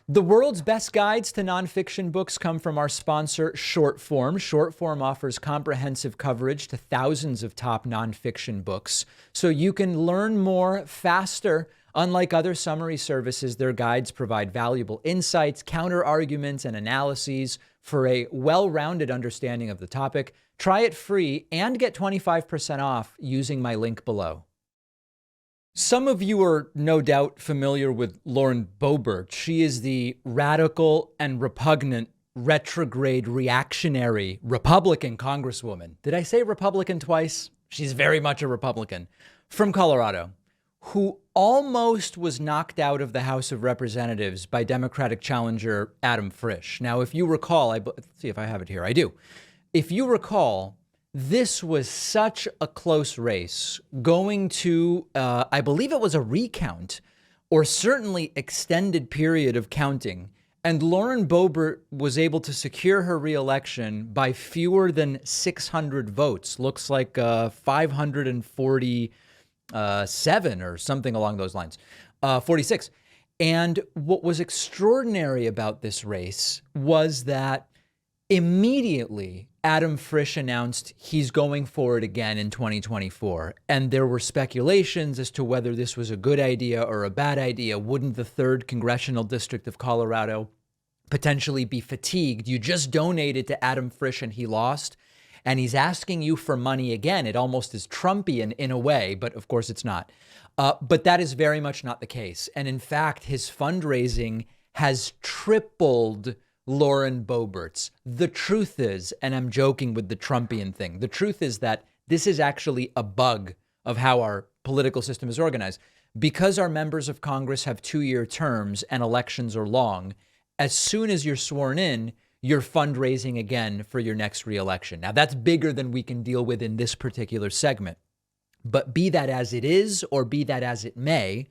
The world's best guides to nonfiction books come from our sponsor, Shortform. Shortform offers comprehensive coverage to thousands of top nonfiction books, so you can learn more faster. Unlike other summary services, their guides provide valuable insights, counter arguments, and analyses for a well-rounded understanding of the topic. Try it free and get 25% off using my link below. Some of you are no doubt familiar with Lauren Boebert. She is the radical and repugnant, retrograde, reactionary Republican Congresswoman. Did I say Republican twice? She's very much a Republican from Colorado, who almost was knocked out of the House of Representatives by Democratic challenger Adam Frisch. Now, if you recall, let's see if I have it here. I do. If you recall, this was such a close race going to, I believe it was a recount or certainly extended period of counting. And Lauren Boebert was able to secure her reelection by fewer than 600 votes. Looks like 547 or something along those lines, 46. And what was extraordinary about this race was that immediately Adam Frisch announced he's going for it again in 2024. And there were speculations as to whether this was a good idea or a bad idea. Wouldn't the 3rd Congressional District of Colorado potentially be fatigued? You just donated to Adam Frisch and he lost, and he's asking you for money again. It almost is Trumpian in a way, but of course it's not. But that is very much not the case. And in fact, his fundraising has tripled Lauren Boebert's. The truth is, and I'm joking with the Trumpian thing, the truth is that this is actually a bug of how our political system is organized. Because our members of Congress have 2-year terms and elections are long, as soon as you're sworn in, you're fundraising again for your next reelection. Now, that's bigger than we can deal with in this particular segment. But be that as it is, or be that as it may,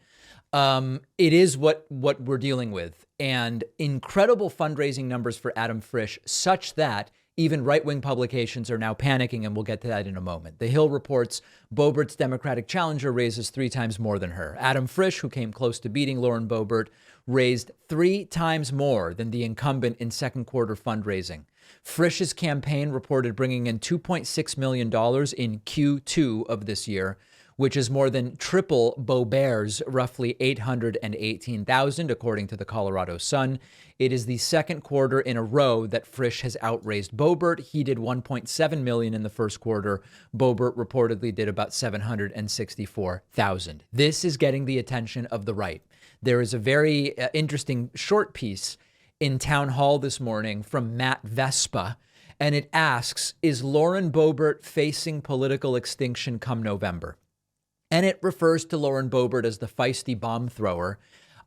it is what we're dealing with. And incredible fundraising numbers for Adam Frisch, such that even right-wing publications are now panicking, and we'll get to that in a moment. The Hill reports Boebert's Democratic challenger raises 3 times more than her. Adam Frisch, who came close to beating Lauren Boebert, raised 3 times more than the incumbent in second quarter fundraising. Frisch's campaign reported bringing in $2.6 million in Q2 of this year, which is more than triple Boebert's roughly $818,000, according to the Colorado Sun. It is the second quarter in a row that Frisch has outraised Boebert. He did $1.7 million in the first quarter. Boebert reportedly did about $764,000. This is getting the attention of the right. There is a very interesting short piece in Town Hall this morning from Matt Vespa, and it asks, is Lauren Boebert facing political extinction come November? And it refers to Lauren Boebert as the feisty bomb thrower.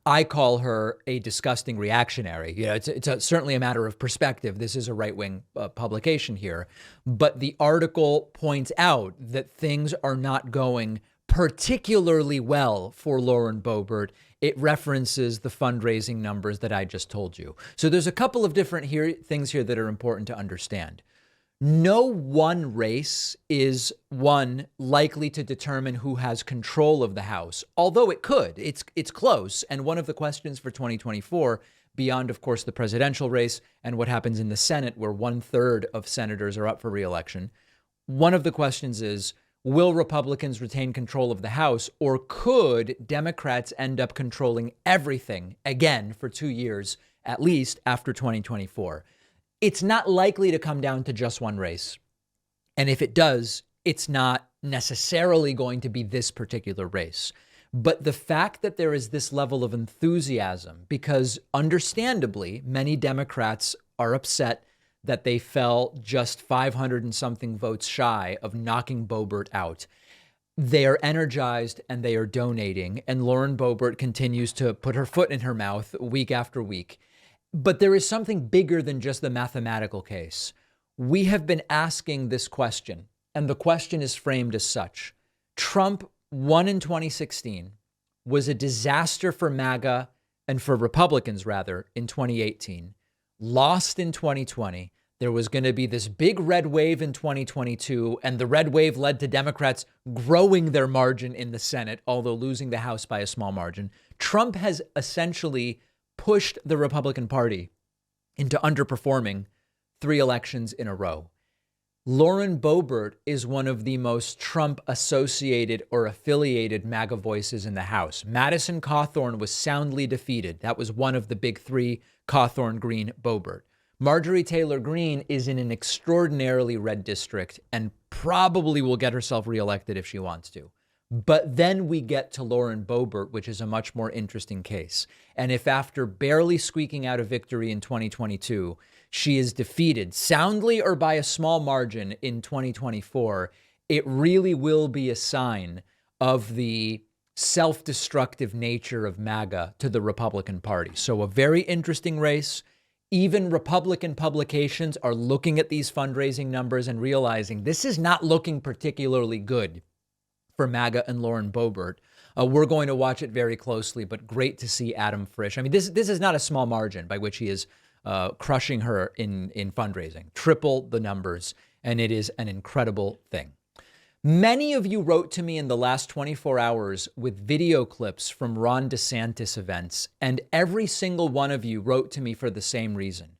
I call her a disgusting reactionary. You know, it's certainly a matter of perspective. This is a right-wing publication here. But the article points out that things are not going particularly well for Lauren Boebert. It references the fundraising numbers that I just told you. So there's a couple of different things here that are important to understand. No one race is likely to determine who has control of the House, although it could. It's close. And one of the questions for 2024, beyond, of course, the presidential race and what happens in the Senate, where 1/3 of senators are up for reelection, one of the questions is, will Republicans retain control of the House, or could Democrats end up controlling everything again for 2 years, at least after 2024? It's not likely to come down to just one race. And if it does, it's not necessarily going to be this particular race. But the fact that there is this level of enthusiasm, because understandably, many Democrats are upset that they fell just 500 and something votes shy of knocking Boebert out. They are energized and they are donating. And Lauren Boebert continues to put her foot in her mouth week after week. But there is something bigger than just the mathematical case. We have been asking this question, and the question is framed as such. Trump won in 2016, was a disaster for MAGA and for Republicans, rather, in 2018, lost in 2020. There was going to be this big red wave in 2022, and the red wave led to Democrats growing their margin in the Senate, although losing the House by a small margin. Trump has essentially pushed the Republican Party into underperforming 3 elections in a row. Lauren Boebert is one of the most Trump-associated or affiliated MAGA voices in the House. Madison Cawthorn was soundly defeated. That was one of the big 3, Cawthorn, Green, Boebert. Marjorie Taylor Greene is in an extraordinarily red district and probably will get herself reelected if she wants to. But then we get to Lauren Boebert, which is a much more interesting case. And if after barely squeaking out a victory in 2022, she is defeated soundly or by a small margin in 2024, it really will be a sign of the self-destructive nature of MAGA to the Republican Party. So a very interesting race. Even Republican publications are looking at these fundraising numbers and realizing this is not looking particularly good for MAGA and Lauren Boebert. We're going to watch it very closely, but great to see Adam Frisch. I mean, this is not a small margin by which he is crushing her in fundraising. Triple the numbers, and it is an incredible thing. Many of you wrote to me in the last 24 hours with video clips from Ron DeSantis events, and every single one of you wrote to me for the same reason.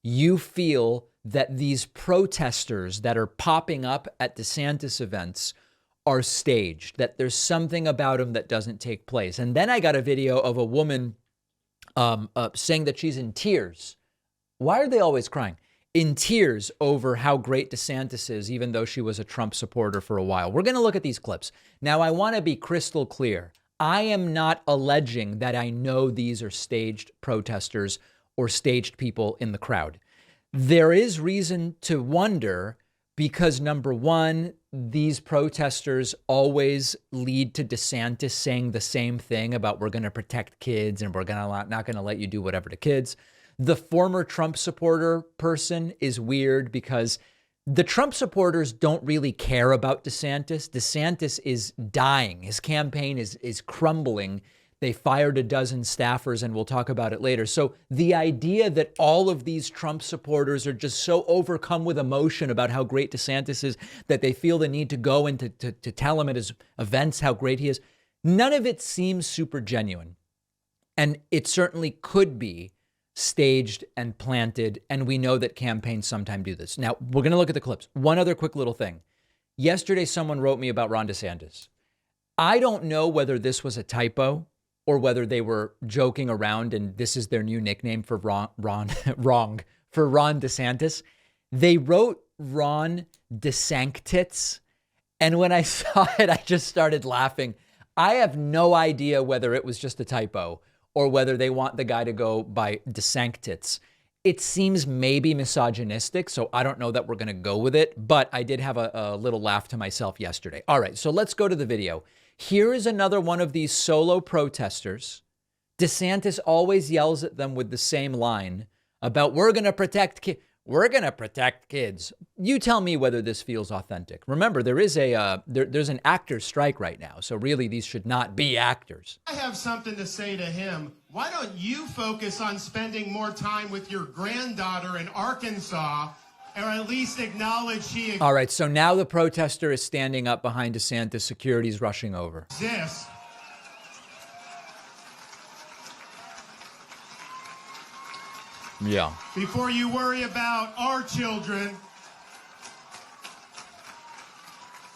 You feel that these protesters that are popping up at DeSantis events are staged, that there's something about them that doesn't take place. And then I got a video of a woman saying that she's in tears. Why are they always crying? In tears over how great DeSantis is, even though she was a Trump supporter for a while. We're going to look at these clips. Now, I want to be crystal clear. I am not alleging that I know these are staged protesters or staged people in the crowd. There is reason to wonder because, number one, these protesters always lead to DeSantis saying the same thing about we're going to protect kids and we're not going to let you do whatever to kids. The former Trump supporter person is weird because the Trump supporters don't really care about DeSantis. DeSantis is dying. His campaign is crumbling. They fired a dozen staffers, and we'll talk about it later. So the idea that all of these Trump supporters are just so overcome with emotion about how great DeSantis is that they feel the need to go and to tell him at his events how great he is, none of it seems super genuine. And it certainly could be staged and planted, and we know that campaigns sometimes do this. Now, we're going to look at the clips. One other quick little thing. Yesterday, someone wrote me about Ron DeSantis. I don't know whether this was a typo or whether they were joking around and this is their new nickname for Ron DeSantis. They wrote Ron DeSanctits, and when I saw it, I just started laughing. I have no idea whether it was just a typo or whether they want the guy to go by DeSanctits. It seems maybe misogynistic, so I don't know that we're going to go with it, but I did have a little laugh to myself yesterday. All right, so let's go to the video. Here is another one of these solo protesters. DeSantis always yells at them with the same line about we're going to protect kids. We're going to protect kids. You tell me whether this feels authentic. Remember, there is there's an actor's strike right now. So really, these should not be actors. I have something to say to him. Why don't you focus on spending more time with your granddaughter in Arkansas, or at least acknowledge she All right, so now the protester is standing up behind DeSantis. Security's rushing over. exists. Yeah. Before you worry about our children.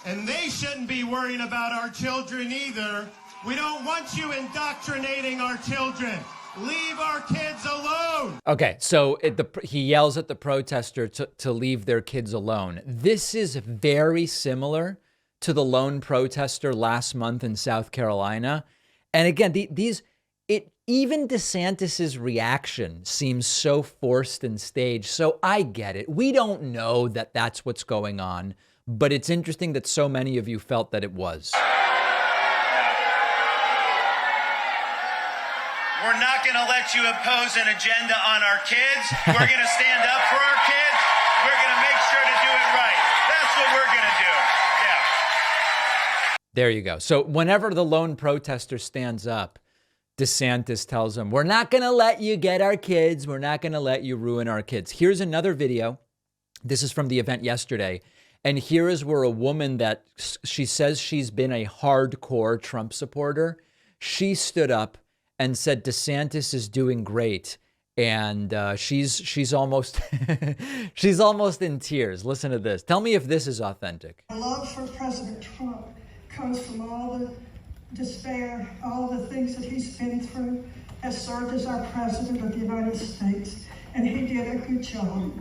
And they shouldn't be worrying about our children either. We don't want you indoctrinating our children. Leave our kids alone. Okay, so he yells at the protester to leave their kids alone. This is very similar to the lone protester last month in South Carolina. And again, even DeSantis's reaction seems so forced and staged. So I get it. We don't know that that's what's going on, but it's interesting that so many of you felt that it was. We're not going to let you impose an agenda on our kids. We're going to stand up for our kids. We're going to make sure to do it right. That's what we're going to do. Yeah. There you go. So whenever the lone protester stands up, DeSantis tells him, we're not going to let you get our kids. We're not going to let you ruin our kids. Here's another video. This is from the event yesterday. And here is where a woman that she says she's been a hardcore Trump supporter. She stood up and said DeSantis is doing great. And she's almost she's almost in tears. Listen to this. Tell me if this is authentic. My love for President Trump comes from all the despair, all the things that he's been through, has served as our president of the United States, and he did a good job.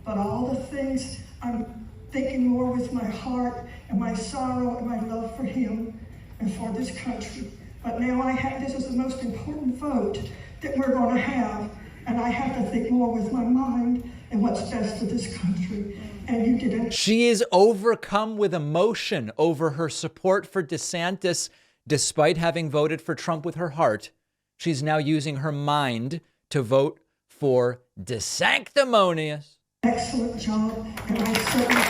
But all the things, I'm thinking more with my heart and my sorrow and my love for him and for this country. But now this is the most important vote that we're going to have, and I have to think more with my mind and what's best for this country. And you didn't. She is overcome with emotion over her support for DeSantis, despite having voted for Trump with her heart. She's now using her mind to vote for DeSanctimonious. Excellent job, and I certainly.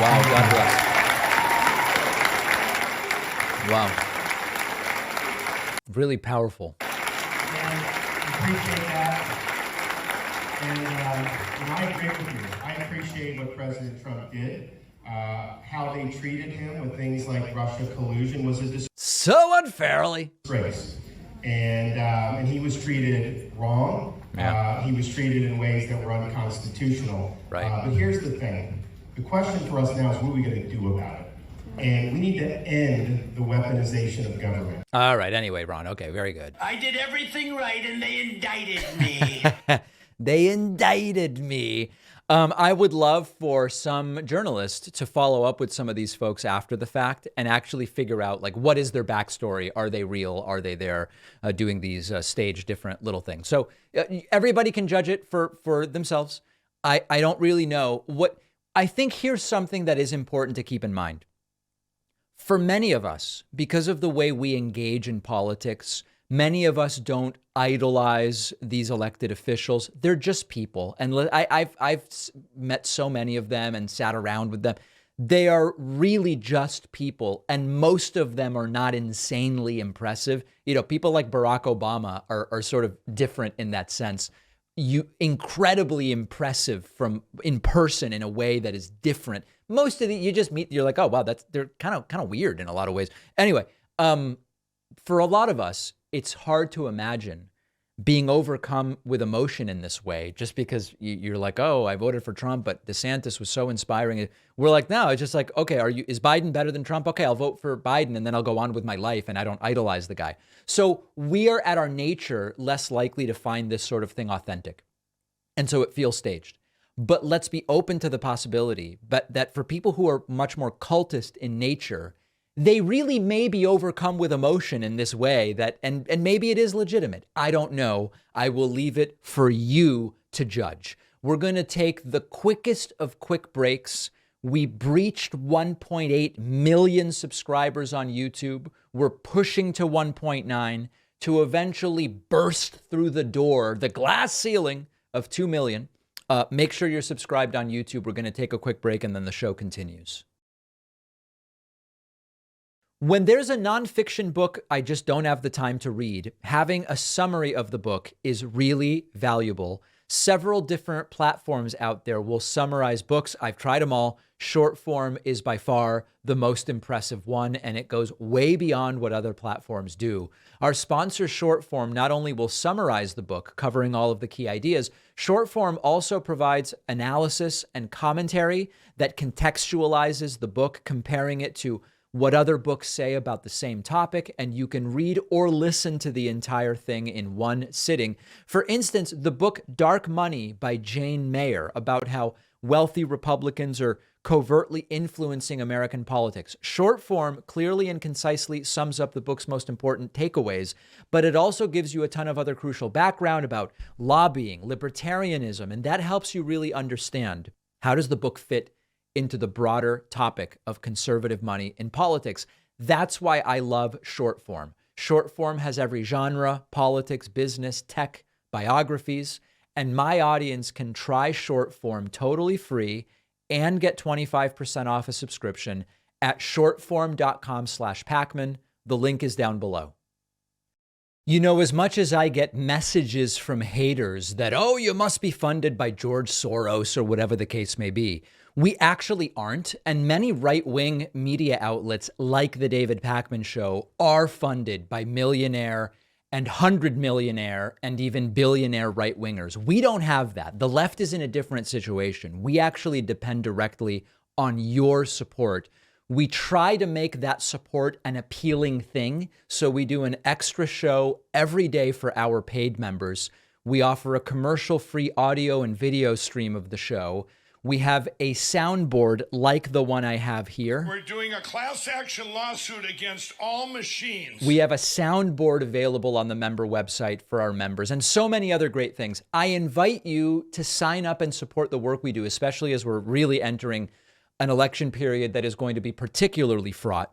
Wow, God bless. Wow. Really powerful. And appreciate that. And I agree with you. I appreciate what President Trump did. How they treated him with things like Russia collusion was a So unfairly. disgrace. And he was treated wrong. Yeah. He was treated in ways that were unconstitutional. Right. But here's the thing. The question for us now is what are we going to do about it? And we need to end the weaponization of government. All right. Anyway, Ron. Okay. Very good. I did everything right and they indicted me. They indicted me. I would love for some journalist to follow up with some of these folks after the fact and actually figure out, like, what is their backstory? Are they real? Are they there doing these staged different little things? So everybody can judge it for themselves. I don't really know. What I think here's something that is important to keep in mind. For many of us, because of the way we engage in politics, many of us don't idolize these elected officials. They're just people. And I've met so many of them and sat around with them. They are really just people. And most of them are not insanely impressive. You know, people like Barack Obama are sort of different in that sense. Incredibly impressive from in person in a way that is different. Most of you just meet, you're like, oh, wow, they're kind of weird in a lot of ways. Anyway, for a lot of us, it's hard to imagine being overcome with emotion in this way, just because you're like, oh, I voted for Trump, but DeSantis was so inspiring. We're like, no, it's just like, okay, is Biden better than Trump? Okay, I'll vote for Biden and then I'll go on with my life and I don't idolize the guy. So we are at our nature less likely to find this sort of thing authentic. And so it feels staged. But let's be open to the possibility that for people who are much more cultist in nature, they really may be overcome with emotion in this way and maybe it is legitimate. I don't know. I will leave it for you to judge. We're going to take the quickest of quick breaks. We breached 1.8 million subscribers on YouTube. We're pushing to 1.9 to eventually burst through the door, the glass ceiling of 2 million. Make sure you're subscribed on YouTube. We're going to take a quick break and then the show continues. When there's a nonfiction book I just don't have the time to read, having a summary of the book is really valuable. Several different platforms out there will summarize books. I've tried them all. Short form is by far the most impressive one, and it goes way beyond what other platforms do. Our sponsor, Short Form, not only will summarize the book, covering all of the key ideas, Short Form also provides analysis and commentary that contextualizes the book, comparing it to what other books say about the same topic, and you can read or listen to the entire thing in one sitting. For instance, the book Dark Money by Jane Mayer, about how wealthy Republicans are covertly influencing American politics. Short form clearly and concisely sums up the book's most important takeaways, but it also gives you a ton of other crucial background about lobbying, libertarianism, and that helps you really understand how does the book fit into the broader topic of conservative money in politics. That's why I love short form. Short form has every genre: politics, business, tech, biographies, and my audience can try short form totally free and get 25% off a subscription at shortform.com/Pacman. The link is down below. You know, as much as I get messages from haters that, oh, you must be funded by George Soros or whatever the case may be, we actually aren't. And many right-wing media outlets like the David Pacman Show are funded by millionaire and 100-millionaire and even billionaire right-wingers. We don't have that. The left is in a different situation. We actually depend directly on your support. We try to make that support an appealing thing. So we do an extra show every day for our paid members. We offer a commercial-free audio and video stream of the show. We have a soundboard like the one I have here. We're doing a class action lawsuit against all machines. We have a soundboard available on the member website for our members and so many other great things. I invite you to sign up and support the work we do, especially as we're really entering an election period that is going to be particularly fraught.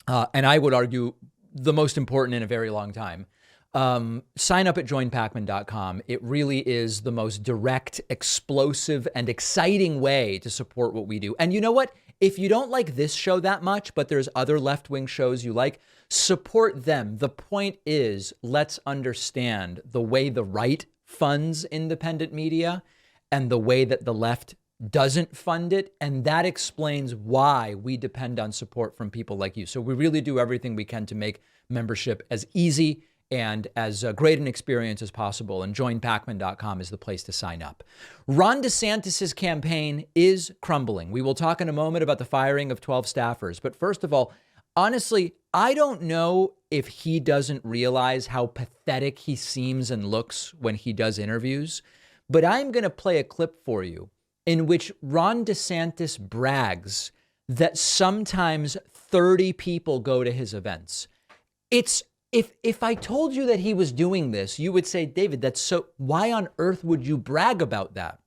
And I would argue the most important in a very long time. Sign up at joinpacman.com. It really is the most direct, explosive, and exciting way to support what we do. And you know what? If you don't like this show that much, but there's other left-wing shows you like, support them. The point is, let's understand the way the right funds independent media and the way that the left doesn't fund it. And that explains why we depend on support from people like you. So we really do everything we can to make membership as easy and as great an experience as possible. And joinpacman.com is the place to sign up. Ron DeSantis' campaign is crumbling. We will talk in a moment about the firing of 12 staffers. But first of all, honestly, I don't know if he doesn't realize how pathetic he seems and looks when he does interviews. But I'm going to play a clip for you in which Ron DeSantis brags that sometimes 30 people go to his events. If I told you that he was doing this, you would say, David, why on earth would you brag about that?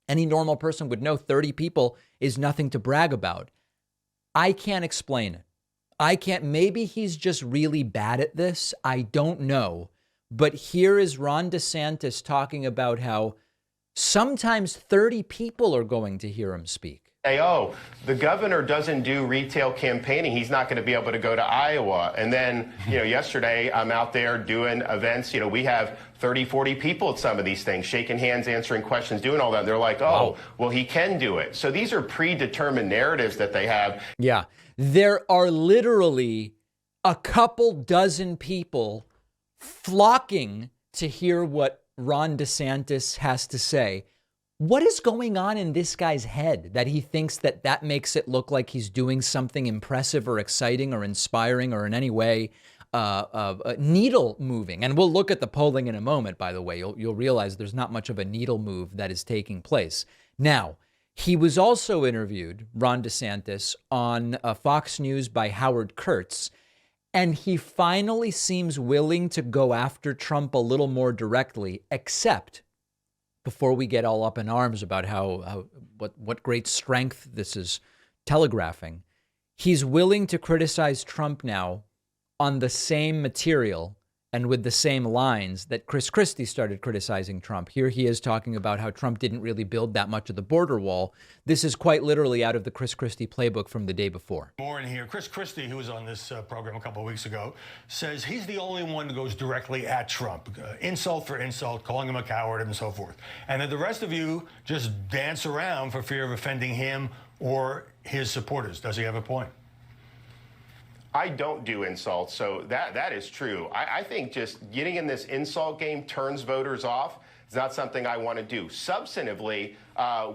Any normal person would know 30 people is nothing to brag about. I can't explain it. Maybe he's just really bad at this. I don't know. But here is Ron DeSantis talking about how sometimes 30 people are going to hear him speak. Oh, the governor doesn't do retail campaigning. He's not going to be able to go to Iowa. And then, yesterday I'm out there doing events. We have 30, 40 people at some of these things, shaking hands, answering questions, doing all that. They're like, oh, well, he can do it. So these are predetermined narratives that they have. Yeah, there are literally a couple dozen people flocking to hear what Ron DeSantis has to say. What is going on in this guy's head that he thinks that makes it look like he's doing something impressive or exciting or inspiring or in any way needle moving? And we'll look at the polling in a moment, by the way. You'll realize there's not much of a needle move that is taking place. Now, he was also interviewed, Ron DeSantis, on Fox News by Howard Kurtz. And he finally seems willing to go after Trump a little more directly, except before we get all up in arms about what great strength this is telegraphing, he's willing to criticize Trump now on the same material and with the same lines that Chris Christie started criticizing Trump. Here he is talking about how Trump didn't really build that much of the border wall. This is quite literally out of the Chris Christie playbook from the day before. More in here. Chris Christie, who was on this program a couple of weeks ago, says he's the only one who goes directly at Trump. Insult for insult, calling him a coward and so forth. And that the rest of you just dance around for fear of offending him or his supporters. Does he have a point? I don't do insults, so that is true. I think just getting in this insult game turns voters off. It's not something I want to do. Substantively,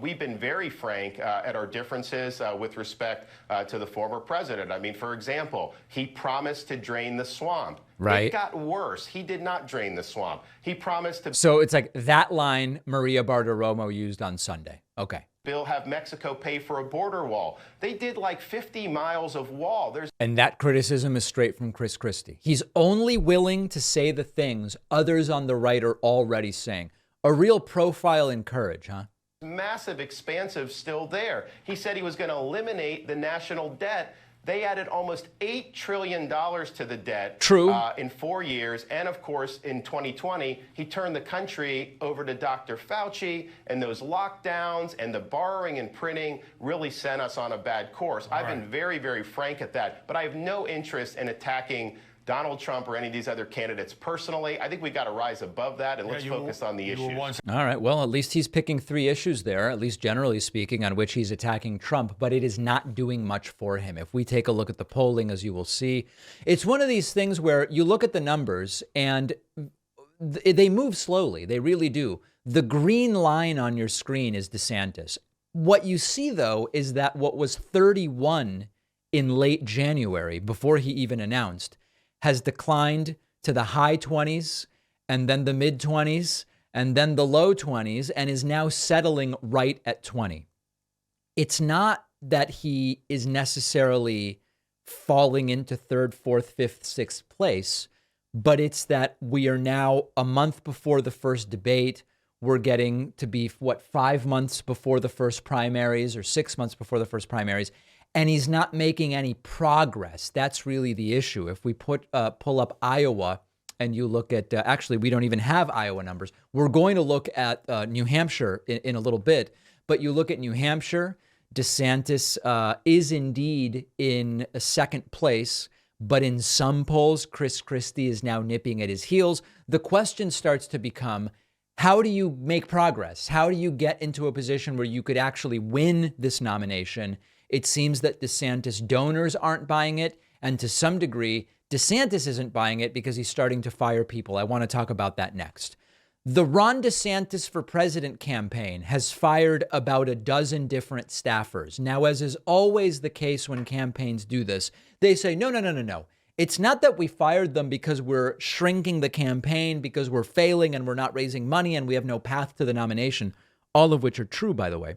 we've been very frank at our differences with respect to the former president. I mean, for example, he promised to drain the swamp. Right. It got worse. He did not drain the swamp. He promised to... So it's like that line Maria Bartiromo used on Sunday. Okay. Bill have Mexico pay for a border wall. They did like 50 miles of wall. And that criticism is straight from Chris Christie. He's only willing to say the things others on the right are already saying. A real profile in courage, huh? Massive, expansive still there. He said he was going to eliminate the national debt. They added almost $8 trillion to the debt. True. In 4 years. And of course, in 2020, he turned the country over to Dr. Fauci, and those lockdowns and the borrowing and printing really sent us on a bad course. I've been very, very frank at that, but I have no interest in attacking Donald Trump or any of these other candidates personally. I think we've got to rise above that and let's focus on the issues. All right. Well, at least he's picking 3 issues there, at least generally speaking, on which he's attacking Trump, but it is not doing much for him. If we take a look at the polling, as you will see, it's one of these things where you look at the numbers and they move slowly. They really do. The green line on your screen is DeSantis. What you see, though, is that what was 31 in late January, before he even announced, has declined to the high 20s and then the mid 20s and then the low 20s and is now settling right at 20. It's not that he is necessarily falling into 3rd, 4th, 5th, 6th place, but it's that we are now a month before the first debate. We're getting to be, 5 months before the first primaries or 6 months before the first primaries. And he's not making any progress. That's really the issue. If we pull up Iowa and you look at, actually, we don't even have Iowa numbers. We're going to look at New Hampshire in a little bit. But you look at New Hampshire, DeSantis is indeed in a 2nd place. But in some polls, Christie is now nipping at his heels. The question starts to become, how do you make progress? How do you get into a position where you could actually win this nomination? It seems that DeSantis donors aren't buying it. And to some degree, DeSantis isn't buying it because he's starting to fire people. I want to talk about that next. The Ron DeSantis for President campaign has fired about a dozen different staffers. Now, as is always the case when campaigns do this, they say, no. It's not that we fired them because we're shrinking the campaign, because we're failing and we're not raising money and we have no path to the nomination, all of which are true, by the way.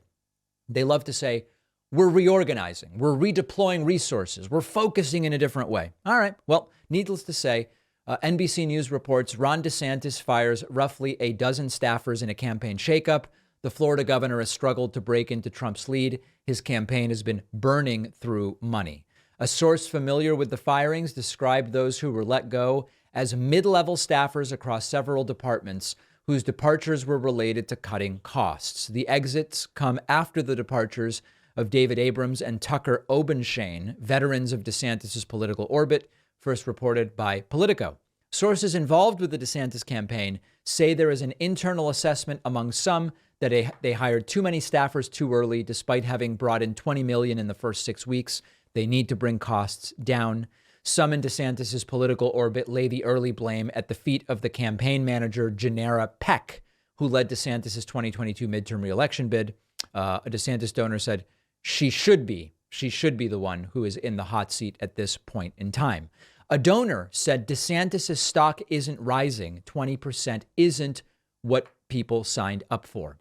They love to say, we're reorganizing, we're redeploying resources, we're focusing in a different way. All right. Well, needless to say, NBC News reports Ron DeSantis fires roughly a dozen staffers in a campaign shakeup. The Florida governor has struggled to break into Trump's lead. His campaign has been burning through money. A source familiar with the firings described those who were let go as mid-level staffers across several departments whose departures were related to cutting costs. The exits come after the departures of David Abrams and Tucker Obenshane, veterans of DeSantis' political orbit, first reported by Politico. Sources involved with the DeSantis campaign say there is an internal assessment among some that they hired too many staffers too early, despite having brought in $20 million in the first 6 weeks. They need to bring costs down. Some in DeSantis' political orbit lay the early blame at the feet of the campaign manager, Janera Peck, who led DeSantis' 2022 midterm reelection bid. A DeSantis donor said, she should be the one who is in the hot seat at this point in time. A donor said DeSantis' stock isn't rising. 20% isn't what people signed up for.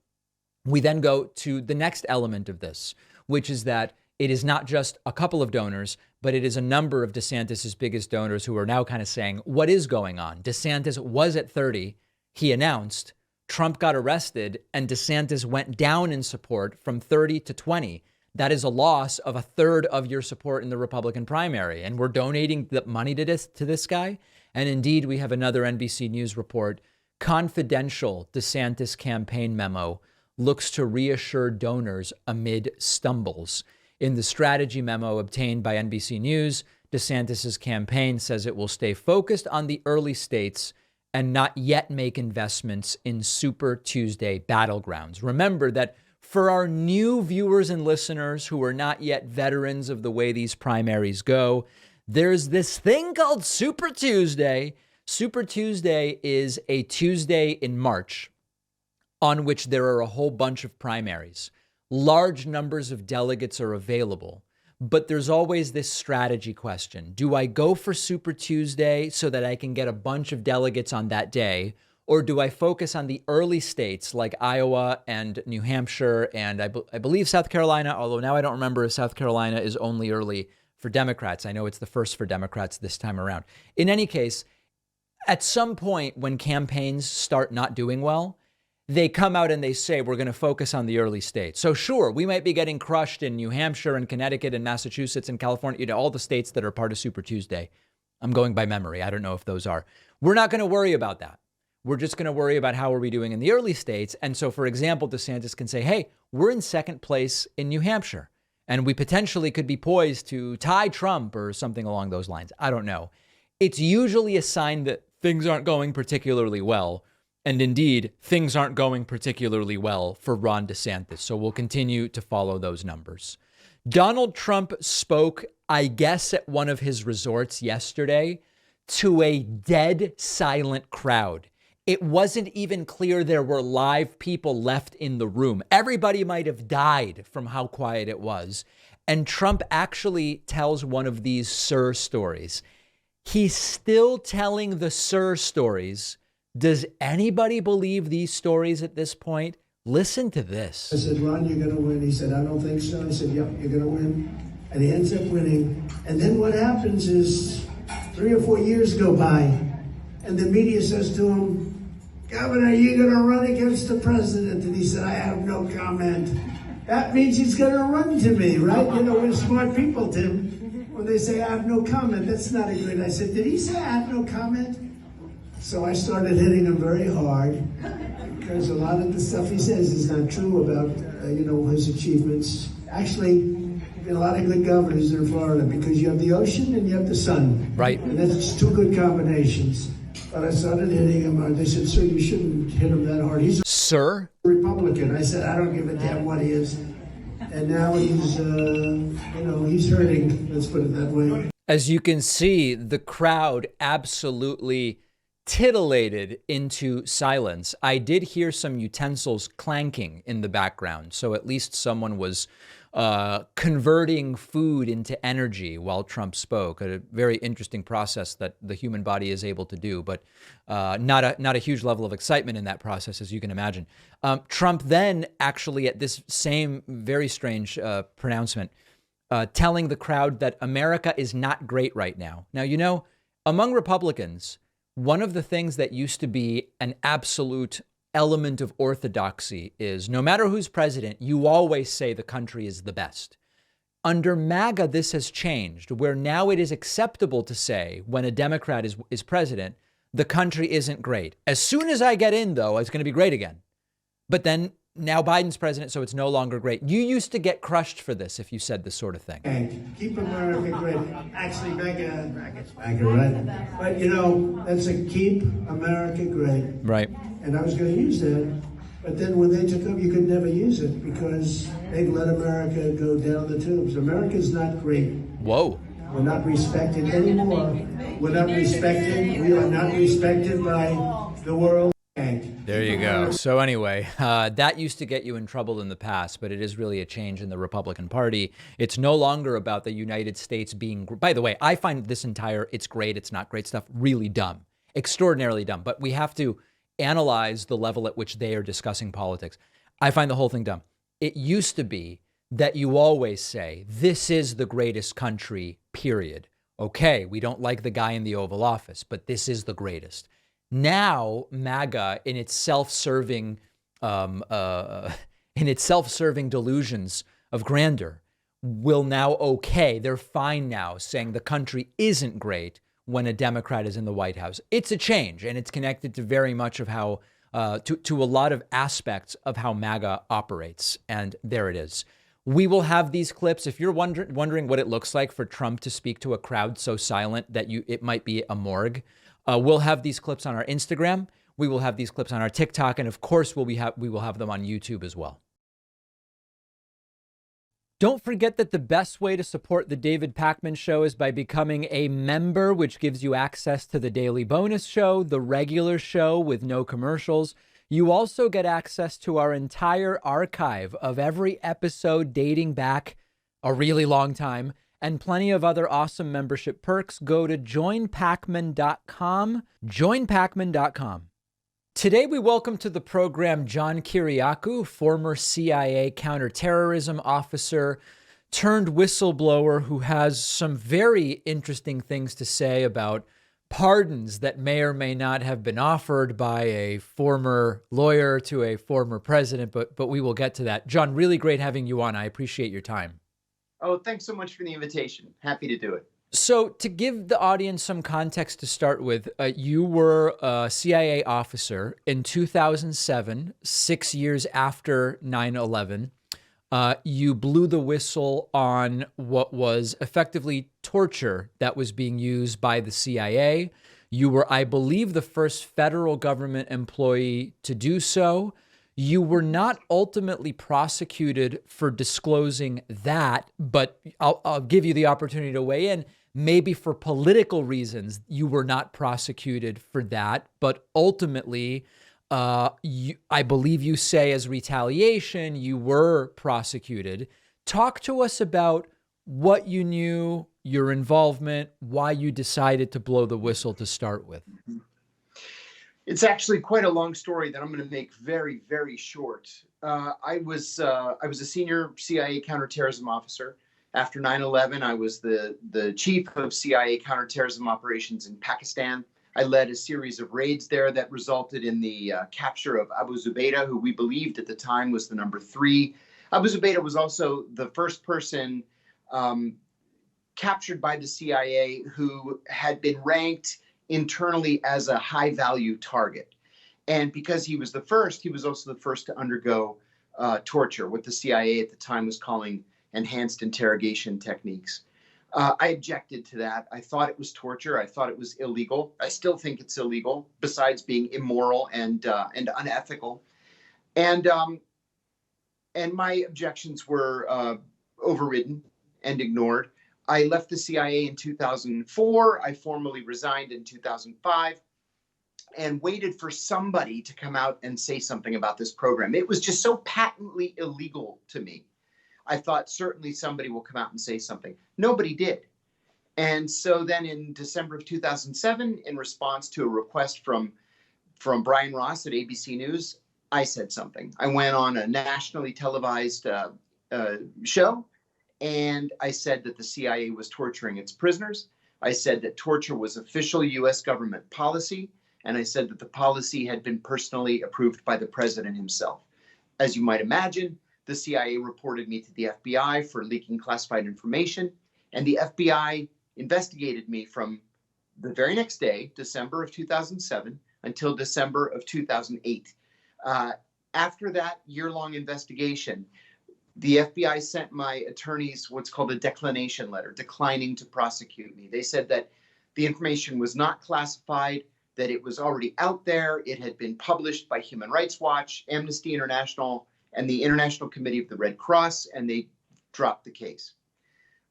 We then go to the next element of this, which is that it is not just a couple of donors, but it is a number of DeSantis' biggest donors who are now kind of saying, what is going on? DeSantis was at 30. He announced, Trump got arrested, and DeSantis went down in support from 30 to 20. That is a loss of a third of your support in the Republican primary. And we're donating the money to this guy. And indeed, we have another NBC News report. Confidential DeSantis campaign memo looks to reassure donors amid stumbles. In the strategy memo obtained by NBC News, DeSantis' campaign says it will stay focused on the early states and not yet make investments in Super Tuesday battlegrounds. Remember that for our new viewers and listeners who are not yet veterans of the way these primaries go, there's this thing called Super Tuesday. Super Tuesday is a Tuesday in March on which there are a whole bunch of primaries. Large numbers of delegates are available, but there's always this strategy question. Do I go for Super Tuesday so that I can get a bunch of delegates on that day? Or do I focus on the early states like Iowa and New Hampshire and I believe South Carolina, although now I don't remember if South Carolina is only early for Democrats. I know it's the first for Democrats this time around. In any case, at some point when campaigns start not doing well, they come out and they say, we're going to focus on the early states. So sure, we might be getting crushed in New Hampshire and Connecticut and Massachusetts and California, all the states that are part of Super Tuesday. I'm going by memory. I don't know if those are. We're not going to worry about that. We're just going to worry about how are we doing in the early states. And so, for example, DeSantis can say, hey, we're in second place in New Hampshire, and we potentially could be poised to tie Trump or something along those lines. I don't know. it's usually a sign that things aren't going particularly well. And indeed, things aren't going particularly well for Ron DeSantis. So we'll continue to follow those numbers. Donald Trump spoke, I guess, at one of his resorts yesterday to a dead silent crowd. It wasn't even clear there were live people left in the room. Everybody might have died from how quiet it was. And Trump actually tells one of these sir stories. He's still telling the sir stories. Does anybody believe these stories at this point? Listen to this. I said, Ron, you're going to win. He said, I don't think so. I said, yep, you're going to win. And he ends up winning. And then what happens is 3 or 4 years go by, and the media says to him, Governor, are you going to run against the president? And he said, I have no comment. That means he's going to run to me, right? You know, we're smart people, Tim. When they say, I have no comment, that's not a good. I said, did he say I have no comment? So I started hitting him very hard, because a lot of the stuff he says is not true about, his achievements. Actually, a lot of good governors in Florida, because you have the ocean and you have the sun. Right. And that's 2 good combinations. But I started hitting him. They said, sir, you shouldn't hit him that hard. He's Sir? a Republican. I said, I don't give a damn what he is. And now he's, he's hurting. Let's put it that way. As you can see, the crowd absolutely titillated into silence. I did hear some utensils clanking in the background, so at least someone was converting food into energy while Trump spoke. A very interesting process that the human body is able to do, but not a huge level of excitement in that process, as you can imagine. Trump then actually, at this same very strange pronouncement, telling the crowd that America is not great right now. Now, among Republicans, one of the things that used to be an absolute element of orthodoxy is no matter who's president, you always say the country is the best. Under MAGA, this has changed, where now it is acceptable to say when a Democrat is president, the country isn't great. As soon as I get in, though, it's going to be great again. But then now Biden's president, so it's no longer great. You used to get crushed for this if you said this sort of thing. Keep America great. Actually, MAGA, right? But, that's a keep America great. Right. And I was going to use that. But then when they took over, you could never use it because they've let America go down the tubes. America's not great. Whoa. We're not respected anymore. We're not respected. We are not respected by the world. There you go. So anyway, that used to get you in trouble in the past, but it is really a change in the Republican Party. It's no longer about the United States being, by the way, I find this entire it's great, it's not great stuff really dumb, extraordinarily dumb, but we have to analyze the level at which they are discussing politics. I find the whole thing dumb. It used to be that you always say, this is the greatest country, period. Okay, we don't like the guy in the Oval Office, but this is the greatest. Now, MAGA, in its self-serving delusions of grandeur, will now they're fine now, saying the country isn't great when a Democrat is in the White House. It's a change, and it's connected to very much of how, to a lot of aspects of how MAGA operates. And there it is. We will have these clips. If you're wondering what it looks like for Trump to speak to a crowd so silent that it might be a morgue, we'll have these clips on our Instagram. We will have these clips on our TikTok. And of course, we will have them on YouTube as well. Don't forget that the best way to support the David Pakman Show is by becoming a member, which gives you access to the daily bonus show, the regular show with no commercials. You also get access to our entire archive of every episode dating back a really long time, and plenty of other awesome membership perks. Go to joinpakman.com, joinpakman.com. Today, we welcome to the program John Kiriakou, former CIA counterterrorism officer turned whistleblower who has some very interesting things to say about pardons that may or may not have been offered by a former lawyer to a former president, but we will get to that. John, really great having you on. I appreciate your time. Oh, thanks so much for the invitation. Happy to do it. So to give the audience some context to start with, you were a CIA officer in 2007, 6 years after 9/11. You blew the whistle on what was effectively torture that was being used by the CIA. You were, I believe, the first federal government employee to do so. You were not ultimately prosecuted for disclosing that, but I'll give you the opportunity to weigh in. Maybe for political reasons, you were not prosecuted for that, but ultimately, I believe you say as retaliation, you were prosecuted. Talk to us about what you knew, your involvement, why you decided to blow the whistle to start with. It's actually quite a long story that I'm going to make very, very short. I was a senior CIA counterterrorism officer. After 9/11, I was the chief of CIA counterterrorism operations in Pakistan. I led a series of raids there that resulted in the capture of Abu Zubaydah, who we believed at the time was the number 3. Abu Zubaydah was also the first person captured by the CIA who had been ranked internally as a high-value target. And because he was the first, he was also the first to undergo torture, what the CIA at the time was calling enhanced interrogation techniques. I objected to that. I thought it was torture. I thought it was illegal. I still think it's illegal, besides being immoral and unethical. And my objections were overridden and ignored. I left the CIA in 2004. I formally resigned in 2005 and waited for somebody to come out and say something about this program. It was just so patently illegal to me. I thought certainly somebody will come out and say something. Nobody did. And so then in December of 2007, in response to a request from Brian Ross at ABC News, I said something. I went on a nationally televised show, and I said that the CIA was torturing its prisoners. I said that torture was official U.S. government policy, and I said that the policy had been personally approved by the president himself. As you might imagine, the CIA reported me to the FBI for leaking classified information, and the FBI investigated me from the very next day, December of 2007, until December of 2008. After that year-long investigation, the FBI sent my attorneys what's called a declination letter, declining to prosecute me. They said that the information was not classified, that it was already out there, it had been published by Human Rights Watch, Amnesty International, and the International Committee of the Red Cross, and they dropped the case.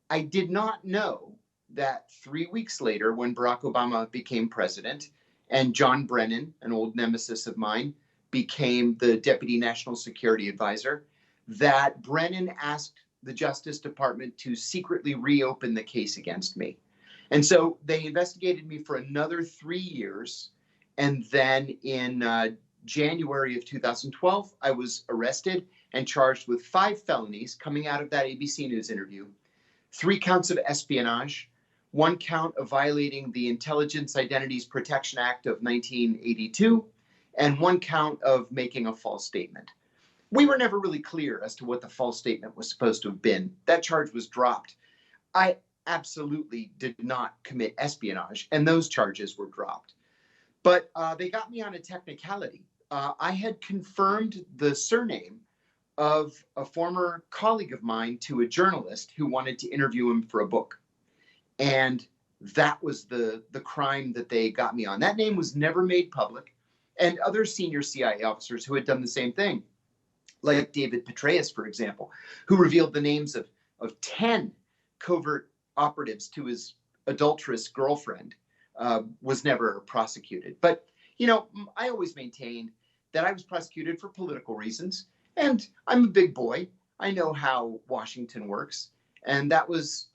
I did not know that 3 weeks later, when Barack Obama became president, and John Brennan, an old nemesis of mine, became the Deputy National Security Advisor, that Brennan asked the Justice Department to secretly reopen the case against me. And so they investigated me for another 3 years, and then in January of 2012, I was arrested and charged with 5 felonies coming out of that ABC News interview, 3 counts of espionage, 1 count of violating the Intelligence Identities Protection Act of 1982, and 1 count of making a false statement. We were never really clear as to what the false statement was supposed to have been. That charge was dropped. I absolutely did not commit espionage, and those charges were dropped. But they got me on a technicality. I had confirmed the surname of a former colleague of mine to a journalist who wanted to interview him for a book. And that was the crime that they got me on. That name was never made public. And other senior CIA officers who had done the same thing, like David Petraeus, for example, who revealed the names of 10 covert operatives to his adulterous girlfriend, was never prosecuted. But, you know, I always maintained that I was prosecuted for political reasons. And I'm a big boy. I know how Washington works. And that was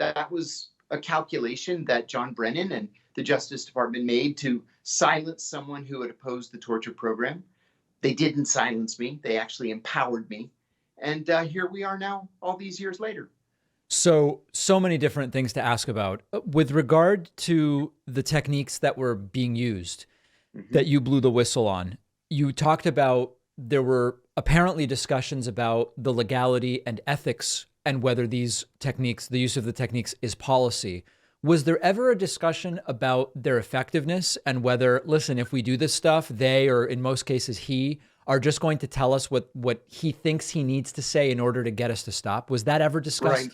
a calculation that John Brennan and the Justice Department made to silence someone who had opposed the torture program. They didn't silence me. They actually empowered me. And here we are now, all these years later. So many different things to ask about. With regard to the techniques that were being used, that you blew the whistle on, you talked about there were apparently discussions about the legality and ethics and whether these techniques, the use of the techniques, is policy. Was there ever a discussion about their effectiveness and whether, listen, if we do this stuff, they, or in most cases he, are just going to tell us what he thinks he needs to say in order to get us to stop? Was that ever discussed?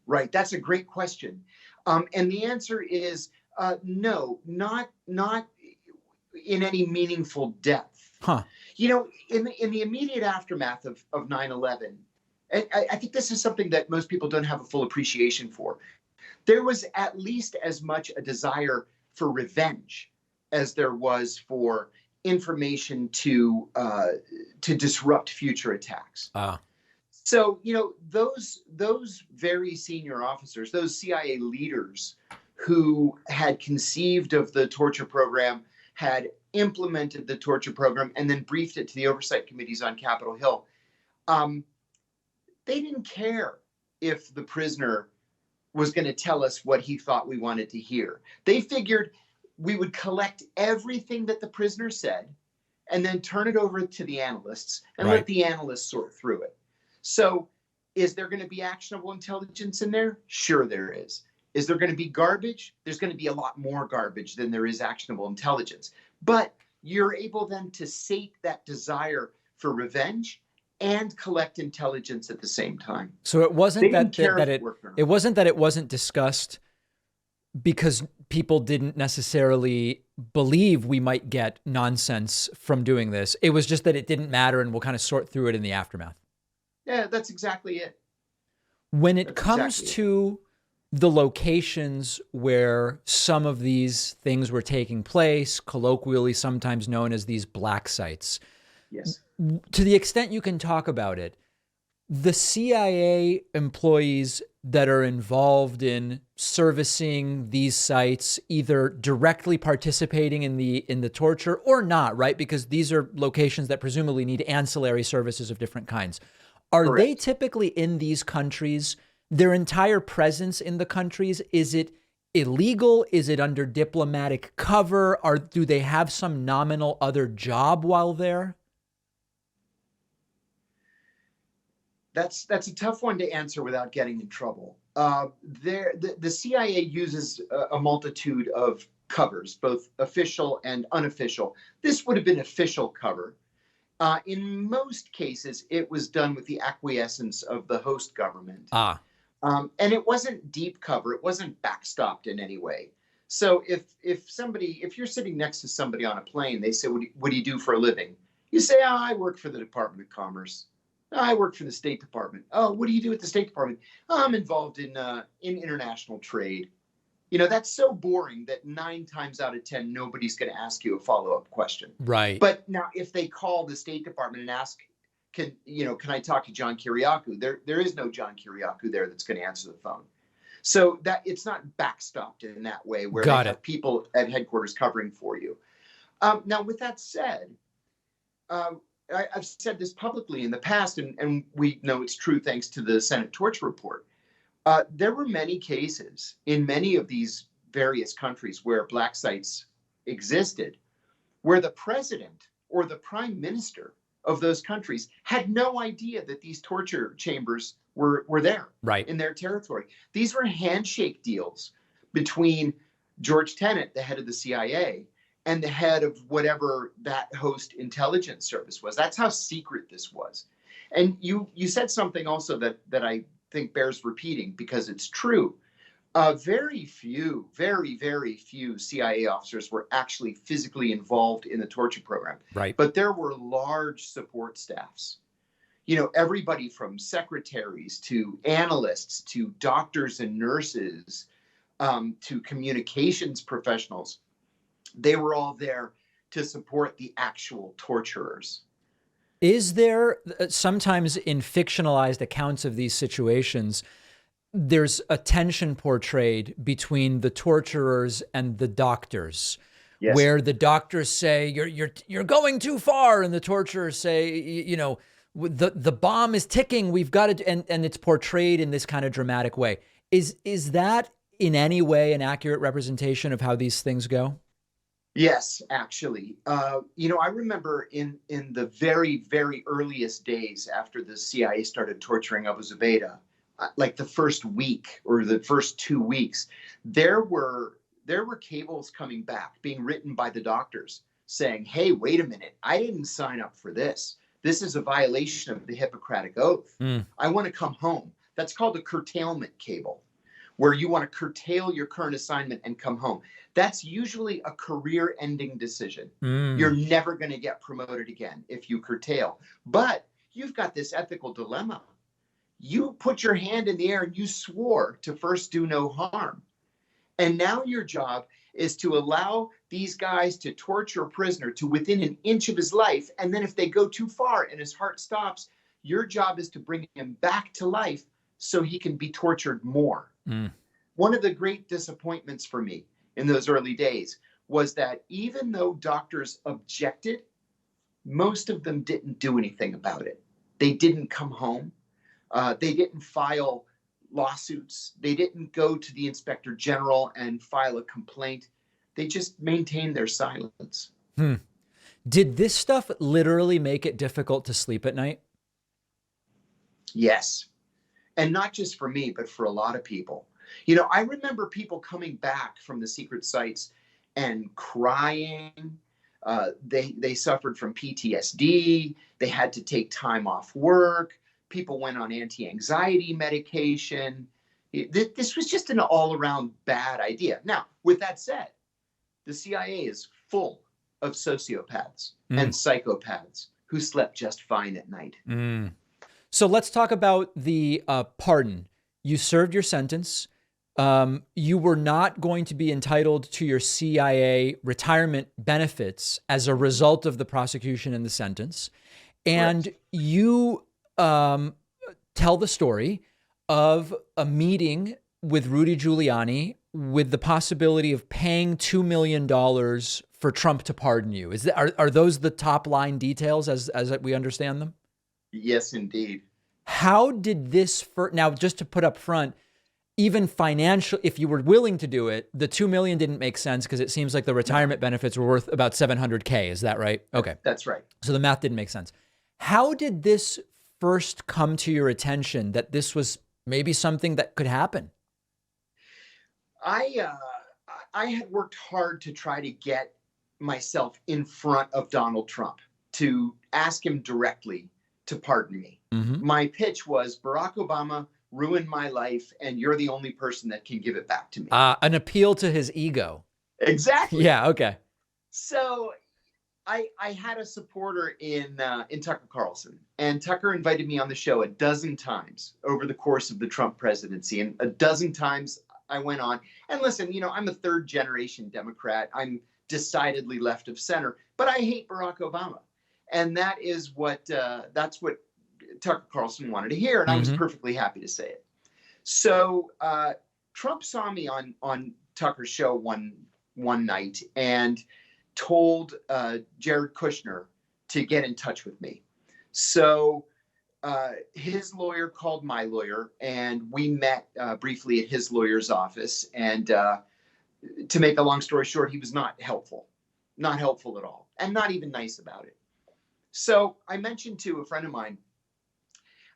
Right. That's a great question. And the answer is no, not in any meaningful depth. Huh. You know, in the immediate aftermath of 9/11, and I think this is something that most people don't have a full appreciation for. There was at least as much a desire for revenge as there was for information to disrupt future attacks. So, you know, those very senior officers, those CIA leaders who had conceived of the torture program, had implemented the torture program, and then briefed it to the oversight committees on Capitol Hill, they didn't care if the prisoner was going to tell us what he thought we wanted to hear. They figured we would collect everything that the prisoner said and then turn it over to the analysts and let the analysts sort through it. So is there going to be actionable intelligence in there? Sure there is. Is there going to be garbage? There's going to be a lot more garbage than there is actionable intelligence. But you're able then to sate that desire for revenge and collect intelligence at the same time. So it wasn't it wasn't that it wasn't discussed because people didn't necessarily believe we might get nonsense from doing this. It was just that it didn't matter, and we'll kind of sort through it in the aftermath. Yeah, that's exactly it. When it comes to the locations where some of these things were taking place, colloquially sometimes known as these black sites, yes, to the extent you can talk about it, the CIA employees that are involved in servicing these sites, either directly participating in the torture or not, right? Because these are locations that presumably need ancillary services of different kinds. Are Correct. They typically in these countries, their entire presence in the countries, is it illegal? Is it under diplomatic cover? Do they have some nominal other job while there? That's a tough one to answer without getting in trouble. The CIA uses a multitude of covers, both official and unofficial. This would have been official cover. In most cases, it was done with the acquiescence of the host government. And it wasn't deep cover. It wasn't backstopped in any way. So if you're sitting next to somebody on a plane, they say, what do you do for a living? You say, oh, I work for the Department of Commerce. I work for the State Department. Oh, what do you do at the State Department? Oh, I'm involved in international trade. You know, that's so boring that 9 times out of 10, nobody's going to ask you a follow-up question. Right. But now if they call the State Department and ask, can I talk to John Kiriakou? There is no John Kiriakou there that's going to answer the phone. So that it's not backstopped in that way where they have people at headquarters covering for you. Now, with that said, I've said this publicly in the past, and we know it's true thanks to the Senate torture report. There were many cases in many of these various countries where black sites existed, where the president or the prime minister of those countries had no idea that these torture chambers were there in their territory. These were handshake deals between George Tenet, the head of the CIA, and the head of whatever that host intelligence service was. That's how secret this was. And you said something also that I think bears repeating because it's true. Very few CIA officers were actually physically involved in the torture program. Right. But there were large support staffs. You know, everybody from secretaries to analysts to doctors and nurses to communications professionals. They were all there to support the actual torturers. Is there sometimes in fictionalized accounts of these situations, there's a tension portrayed between the torturers and the doctors, where the doctors say you're going too far, and the torturers say, you know, the bomb is ticking. We've got to, and it's portrayed in this kind of dramatic way. Is that in any way an accurate representation of how these things go? Yes, actually. You know, I remember in the very, very earliest days after the CIA started torturing Abu Zubaydah, like the first week or the first 2 weeks, there were cables coming back being written by the doctors saying, hey, wait a minute, I didn't sign up for this. This is a violation of the Hippocratic Oath. I want to come home. That's called a curtailment cable, where you want to curtail your current assignment and come home. That's usually a career-ending decision. You're never going to get promoted again if you curtail. But you've got this ethical dilemma. You put your hand in the air and you swore to first do no harm. And now your job is to allow these guys to torture a prisoner to within an inch of his life. And then if they go too far and his heart stops, your job is to bring him back to life so he can be tortured more. One of the great disappointments for me in those early days was that even though doctors objected, most of them didn't do anything about it. They didn't come home. They didn't file lawsuits. They didn't go to the inspector general and file a complaint. They just maintained their silence. Did this stuff literally make it difficult to sleep at night? Yes. And not just for me, but for a lot of people. You know, I remember people coming back from the secret sites and crying. They suffered from PTSD. They had to take time off work. People went on anti-anxiety medication. This was just an all-around bad idea. Now, with that said, the CIA is full of sociopaths and psychopaths who slept just fine at night. So let's talk about the pardon. You served your sentence. You were not going to be entitled to your CIA retirement benefits as a result of the prosecution and the sentence. And you tell the story of a meeting with Rudy Giuliani with the possibility of paying $2 million for Trump to pardon you. Are those the top line details as we understand them? Yes, indeed. How did this, now just to put up front, even financial, if you were willing to do it, the $2 million didn't make sense because it seems like the retirement benefits were worth about $700K. Is that right? Okay. That's right. So the math didn't make sense. How did this first come to your attention that this was maybe something that could happen? I had worked hard to try to get myself in front of Donald Trump to ask him directly to pardon me. My pitch was Barack Obama ruined my life and you're the only person that can give it back to me. An appeal to his ego. Exactly. Yeah. Okay. So I had a supporter in Tucker Carlson, and Tucker invited me on the show a dozen times over the course of the Trump presidency. And a dozen times I went on. And listen, you know, I'm a third generation Democrat. I'm decidedly left of center, but I hate Barack Obama. And that is what that's what Tucker Carlson wanted to hear. And I was perfectly happy to say it. So Trump saw me on Tucker's show one night and told Jared Kushner to get in touch with me. So his lawyer called my lawyer, and we met briefly at his lawyer's office. And to make a long story short, he was not helpful at all, and not even nice about it. So I mentioned to a friend of mine,